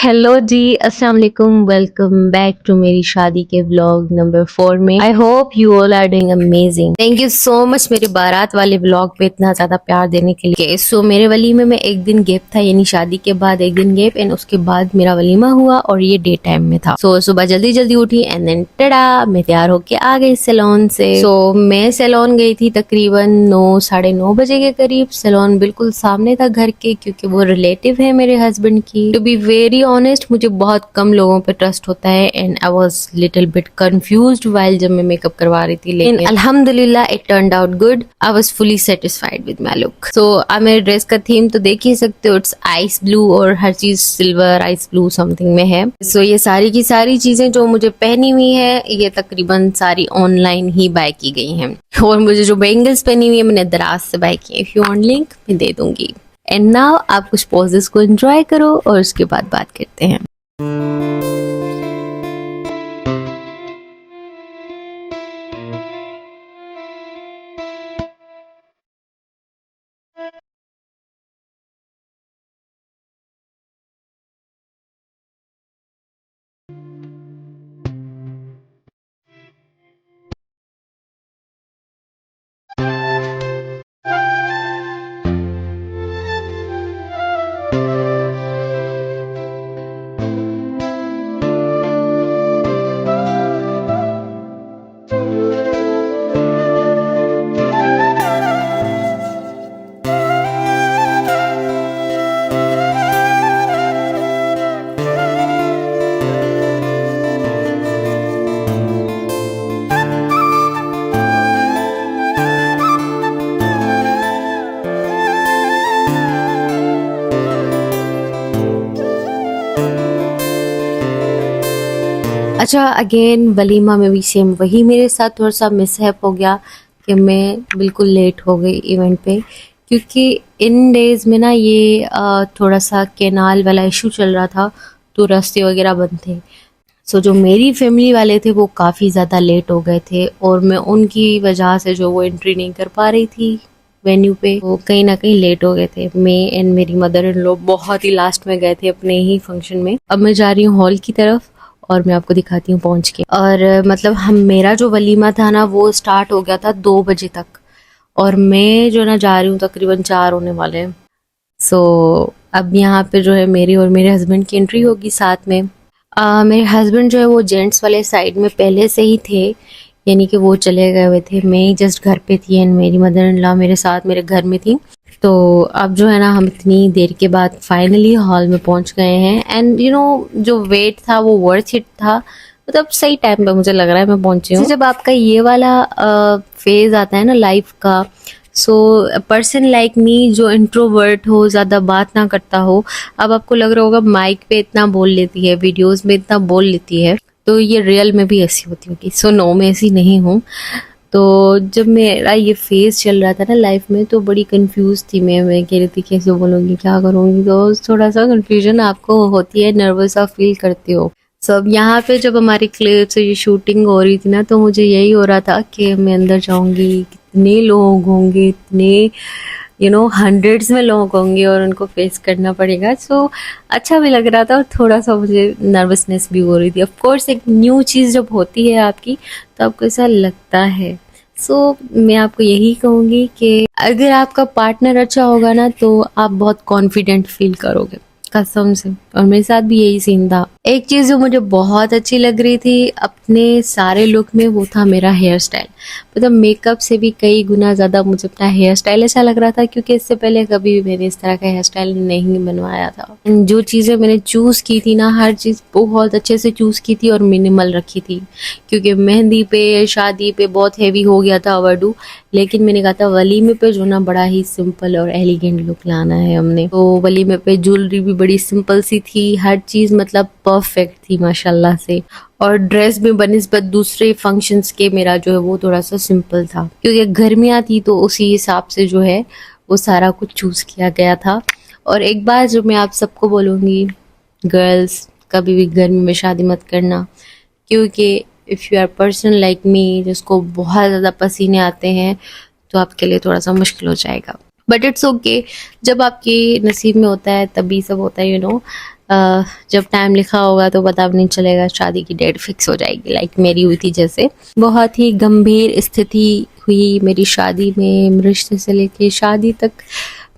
Hello जी, अस्सलाम वालेकुम। Welcome back to मेरी शादी के व्लॉग नंबर 4 में। I hope you all are doing amazing. Thank you so much मेरे बारात वाले व्लॉग पे इतना ज्यादा प्यार देने के लिए। सो मेरे वलीमे में एक दिन गैप था, यानी शादी के बाद एक दिन गैप, एंड उसके बाद मेरा वलीमा हुआ और ये डे टाइम में था। सो सुबह जल्दी जल्दी उठी एंड देन टड़ा मैं तैयार होके आ गई सैलून से। सो मैं सैलून गई थी तकरीबन 9 साढ़े 9 बजे के करीब। सैलून बिल्कुल सामने था घर के, क्योंकि वो रिलेटिव है मेरे हस्बैंड की। टू बी वेरी ऑनेस्ट, मुझे बहुत कम लोगों पे ट्रस्ट होता है and I was little bit confused while जब मैं मेकअप करवा रही थी, लेकिन अल्हम्दुलिल्लाह it turned out good. I was fully satisfied with my look. So अब मेरे ड्रेस का थीम तो देख ही सकते हो, इट्स आइस ब्लू और हर चीज सिल्वर आइस ब्लू समथिंग में है। सो ये सारी की सारी चीजें जो मुझे पहनी हुई है ये तकरीबन सारी ऑनलाइन ही बाय की गई हैं। और मुझे जो बैंगल्स पहनी हुई है मैंने दराज से बाय की है। इफ यू वांट लिंक मैं दे दूंगी। एंड नाउ आप कुछ पॉजेस को एंजॉय करो और उसके बाद बात करते हैं। अच्छा, अगेन वलीमा में भी सेम वही मेरे साथ थोड़ा सा मिसहैप हो गया कि मैं बिल्कुल लेट हो गई इवेंट पे, क्योंकि इन डेज में ना ये थोड़ा सा कैनाल वाला इशू चल रहा था, तो रास्ते वगैरह बंद थे। सो जो मेरी फैमिली वाले थे वो काफ़ी ज़्यादा लेट हो गए थे और मैं उनकी वजह से जो वो एंट्री नहीं कर पा रही थी वेन्यू पे, वो कहीं ना कहीं लेट हो गए थे। मैं एंड मेरी मदर इन लॉ बहुत ही लास्ट में गए थे अपने ही फंक्शन में। अब मैं जा रही हूँ हॉल की तरफ और मैं आपको दिखाती हूँ पहुंच के। और मतलब हम मेरा जो वलीमा था ना वो स्टार्ट हो गया था 2 बजे तक, और मैं जो ना जा रही हूँ तकरीबन 4 होने वाले हैं। सो अब यहाँ पे जो है मेरी और मेरे हस्बैंड की एंट्री होगी साथ में। मेरे हस्बैंड जो है वो जेंट्स वाले साइड में पहले से ही थे, यानी कि वो चले गए हुए थे। मैं जस्ट घर पे थी एंड मेरी मदर इन लॉ मेरे साथ मेरे घर में थी। तो अब जो है ना हम इतनी देर के बाद फाइनली हॉल में पहुंच गए हैं एंड यू नो जो वेट था वो वर्थ इट था। मतलब सही टाइम पे मुझे लग रहा है मैं पहुंची हूँ। जब आपका ये वाला फेज आता है ना लाइफ का, सो पर्सन लाइक मी जो इंट्रोवर्ट हो, ज़्यादा बात ना करता हो, अब आपको लग रहा होगा माइक पे इतना बोल लेती है, वीडियोस में इतना बोल लेती है, तो ये रियल में भी ऐसी होती होगी। सो नो, मैं ऐसी नहीं हूँ। तो जब मेरा ये फेज चल रहा था ना लाइफ में, तो बड़ी कंफ्यूज थी मैं कह रही थी कैसे बोलूँगी क्या करूँगी, तो थोड़ा सा कंफ्यूजन आपको होती है, नर्वस आप फील करते हो। सब यहाँ पे जब हमारी क्लिप से ये शूटिंग हो रही थी ना, तो मुझे यही हो रहा था कि मैं अंदर जाऊंगी, कितने लोग होंगे, इतने हंड्रेड्स में लोग होंगे और उनको फेस करना पड़ेगा। सो अच्छा भी लग रहा था और थोड़ा सा मुझे नर्वसनेस भी हो रही थी। ऑफ कोर्स एक न्यू चीज़ जब होती है आपकी तो आपको ऐसा लगता है। सो मैं आपको यही कहूँगी कि अगर आपका पार्टनर अच्छा होगा ना तो आप बहुत कॉन्फिडेंट फील करोगे, कसम से। और मेरे साथ भी यही सीन था। एक चीज जो मुझे बहुत अच्छी लग रही थी अपने सारे लुक में, वो था मेरा हेयर स्टाइल। मतलब मेकअप से भी कई गुना ज्यादा मुझे अपना हेयर स्टाइल अच्छा लग रहा था, क्योंकि इससे पहले कभी भी मैंने इस तरह का हेयर स्टाइल नहीं बनवाया था। जो चीजें मैंने चूज की थी ना, हर चीज बहुत अच्छे से चूज की थी और मिनिमल रखी थी, क्योंकि मेहंदी पे शादी पे बहुत हैवी हो गया था ओवरडू। लेकिन मैंने कहा था वलीमे पे जो ना बड़ा ही सिंपल और एलिगेंट लुक लाना है हमने। तो वलीमे पे ज्वेलरी भी बड़ी सिंपल सी थी, हर चीज मतलब परफेक्ट थी माशाल्लाह से। और ड्रेस भी बनिस्बत दूसरे फंक्शंस के मेरा जो है वो थोड़ा सा सिंपल था, क्योंकि गर्मियाँ थी तो उसी हिसाब से जो है वो सारा कुछ चूज किया गया था। और एक बार जो मैं आप सबको बोलूँगी, गर्ल्स कभी भी गर्मी में शादी मत करना, क्योंकि if you are person like me जिसको बहुत ज़्यादा पसीने आते हैं तो आपके लिए थोड़ा सा मुश्किल हो जाएगा। बट इट्स ओके, जब आपके नसीब में होता है तभी सब होता है, जब टाइम लिखा होगा तो पता भी नहीं चलेगा, शादी की डेट फिक्स हो जाएगी, लाइक मेरी हुई थी जैसे। बहुत ही गंभीर स्थिति हुई मेरी शादी में, रिश्ते से लेके शादी तक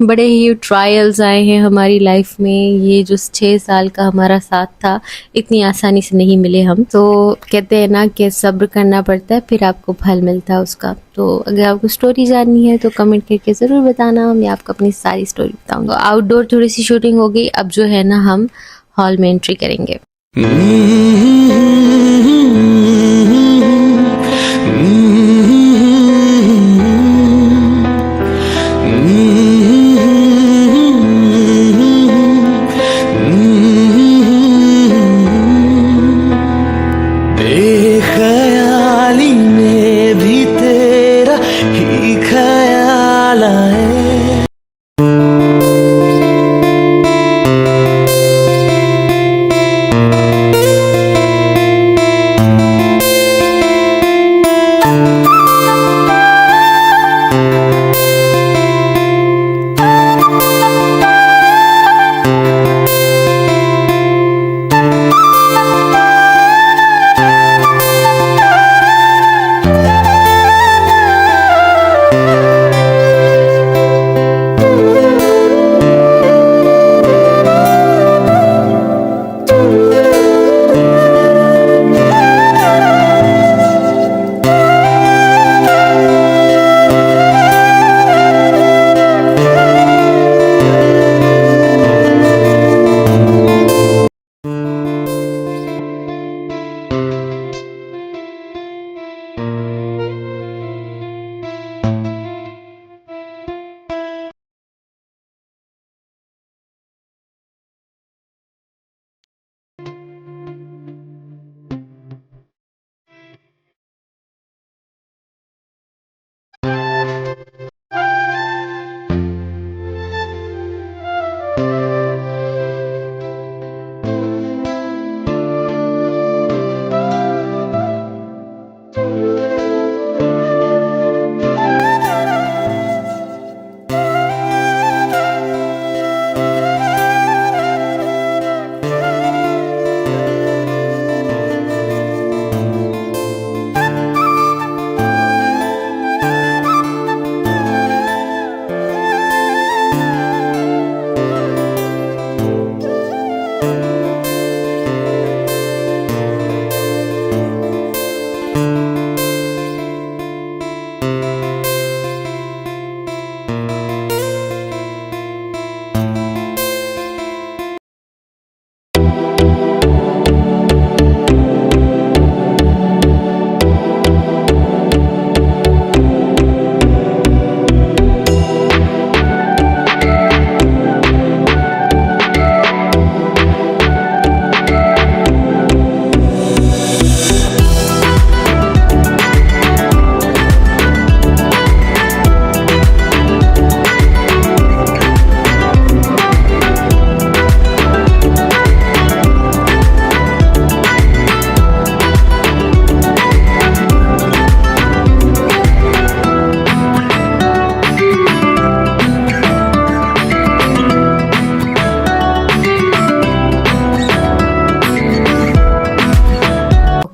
बड़े ही ट्रायल्स आए हैं हमारी लाइफ में। ये जो 6 साल का हमारा साथ था, इतनी आसानी से नहीं मिले हम। तो कहते हैं ना कि सब्र करना पड़ता है, फिर आपको फल मिलता है उसका। तो अगर आपको स्टोरी जाननी है तो कमेंट करके ज़रूर बताना, मैं आपको अपनी सारी स्टोरी बताऊंगा। आउटडोर थोड़ी सी शूटिंग हो गई, अब जो है ना हम हॉल में एंट्री करेंगे। बेख्याली में भी तेरा ही ख्याल आए।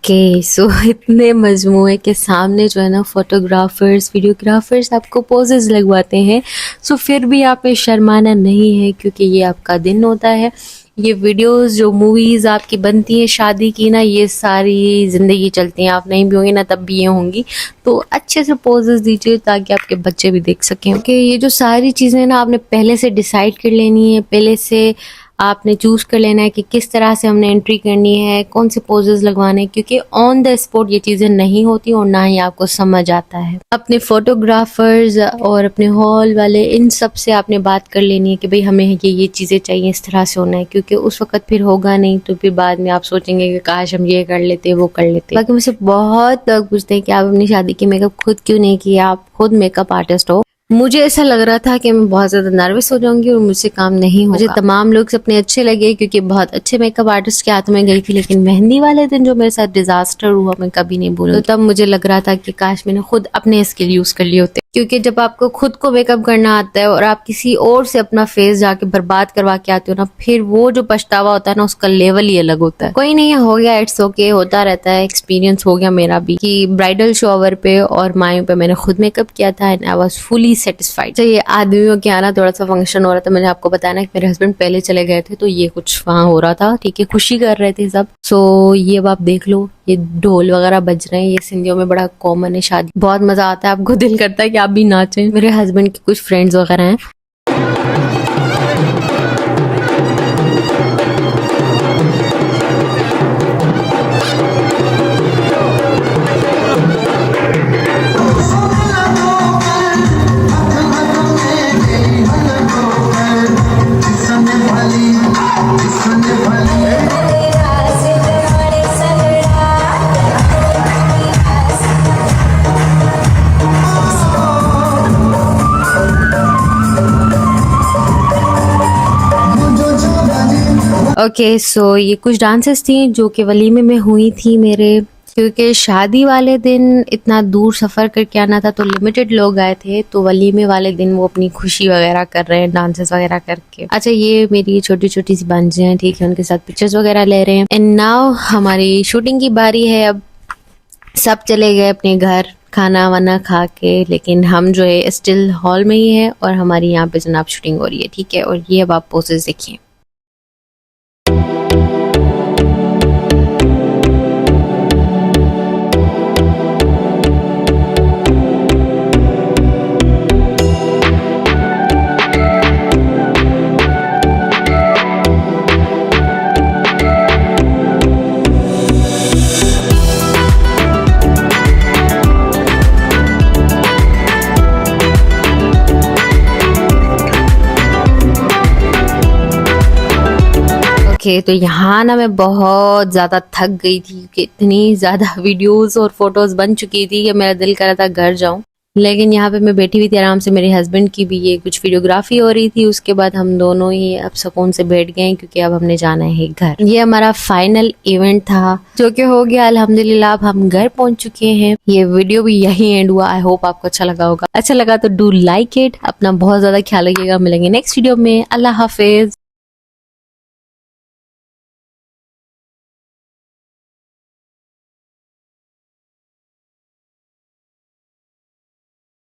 ओके सो इतने मजमुए के सामने जो है ना फोटोग्राफर्स वीडियोग्राफर्स आपको पोजेस लगवाते हैं, सो फिर भी आप में शर्माना नहीं है क्योंकि ये आपका दिन होता है। ये वीडियोस जो मूवीज़ आपकी बनती हैं शादी की ना, ये सारी ज़िंदगी चलती हैं। आप नहीं भी होंगी ना तब भी ये होंगी, तो अच्छे से पोजेस दीजिए ताकि आपके बच्चे भी देख सकें। ओके ये जो सारी चीज़ें ना आपने पहले से डिसाइड कर लेनी है, पहले से आपने चूज़ कर लेना है कि किस तरह से हमने एंट्री करनी है, कौन से पोजेस लगवाने हैं, क्योंकि ऑन द स्पॉट ये चीज़ें नहीं होती और ना ही आपको समझ आता है। अपने फोटोग्राफर्स और अपने हॉल वाले इन सब से आपने बात कर लेनी है कि भाई हमें ये चीज़ें चाहिए, इस तरह से होना है, क्योंकि उस वक्त फिर होगा नहीं तो फिर बाद में आप सोचेंगे कि काश हम ये कर लेते वो कर लेते। बाकी मुझसे बहुत लोग पूछते हैं कि आप अपनी शादी की मेकअप खुद क्यों नहीं किया, आप खुद मेकअप आर्टिस्ट हो। मुझे ऐसा लग रहा था कि मैं बहुत ज़्यादा नर्वस हो जाऊंगी और मुझसे काम नहीं होगा। मुझे तमाम लोग अपने अच्छे लगे क्योंकि बहुत अच्छे मेकअप आर्टिस्ट के हाथ में गई थी, लेकिन मेहंदी वाले दिन जो मेरे साथ डिजास्टर हुआ मैं कभी नहीं भूलूंगी। तो तब मुझे लग रहा था कि काश मैंने खुद अपने स्किल यूज़ कर लिए होते। क्योंकि जब आपको खुद को मेकअप करना आता है और आप किसी और से अपना फेस जाके बर्बाद करवा के आते हो ना, फिर वो जो पछतावा होता है ना, उसका लेवल ही अलग होता है। कोई नहीं, हो गया, इट्स ओके, होता रहता है। एक्सपीरियंस हो गया मेरा भी कि ब्राइडल शॉवर पे और मायू पे मैंने खुद मेकअप किया था and I was fully satisfied. तो ये आदमियों के आना, थोड़ा सा फंक्शन हो रहा था, मैंने आपको बताया ना कि मेरे हस्बैंड पहले चले गए थे, तो ये कुछ वहाँ हो रहा था, ठीक है, खुशी कर रहे थे सब। सो ये अब आप देख लो, ये ढोल वगैरह बज रहे हैं, ये सिंधियों में बड़ा कॉमन है शादी, बहुत मजा आता है, आपको दिल करता है कि आप भी नाचें। मेरे हस्बैंड के कुछ फ्रेंड्स वगैरह हैं। ओके, सो ये कुछ डांसेस थी जो कि वलीमे में हुई थी मेरे, क्योंकि शादी वाले दिन इतना दूर सफ़र करके आना था तो लिमिटेड लोग आए थे, तो वलीमे वाले दिन वो अपनी खुशी वगैरह कर रहे हैं, डांसेस वगैरह करके। अच्छा, ये मेरी छोटी छोटी सी भांजी हैं, ठीक है, उनके साथ पिक्चर्स वगैरह ले रहे हैं। एंड नाउ हमारी शूटिंग की बारी है। अब सब चले गए अपने घर खाना वाना खा के, लेकिन हम जो है स्टिल हॉल में ही है और हमारी यहाँ पे जनाब शूटिंग हो रही है, ठीक है। और ये अब आप पोसेस देखिए। ओके, तो यहाँ ना मैं बहुत ज़्यादा थक गई थी कि इतनी ज़्यादा वीडियोस और फोटोज़ बन चुकी थी कि मेरा दिल कर रहा था घर जाऊँ। लेकिन यहाँ पे मैं बैठी हुई थी आराम से, मेरे हस्बैंड की भी ये कुछ वीडियोग्राफी हो रही थी, उसके बाद हम दोनों ही अब सुकून से बैठ गए क्योंकि अब हमने जाना है घर। ये हमारा फाइनल इवेंट था जो कि हो गया अल्हम्दुलिल्लाह। अब हम घर पहुंच चुके हैं। ये वीडियो भी यही एंड हुआ। आई होप आपको अच्छा लगा होगा। अच्छा लगा तो डू लाइक इट। अपना बहुत ज़्यादा ख्याल रखिएगा। मिलेंगे नेक्स्ट वीडियो में। अल्लाह हाफिज।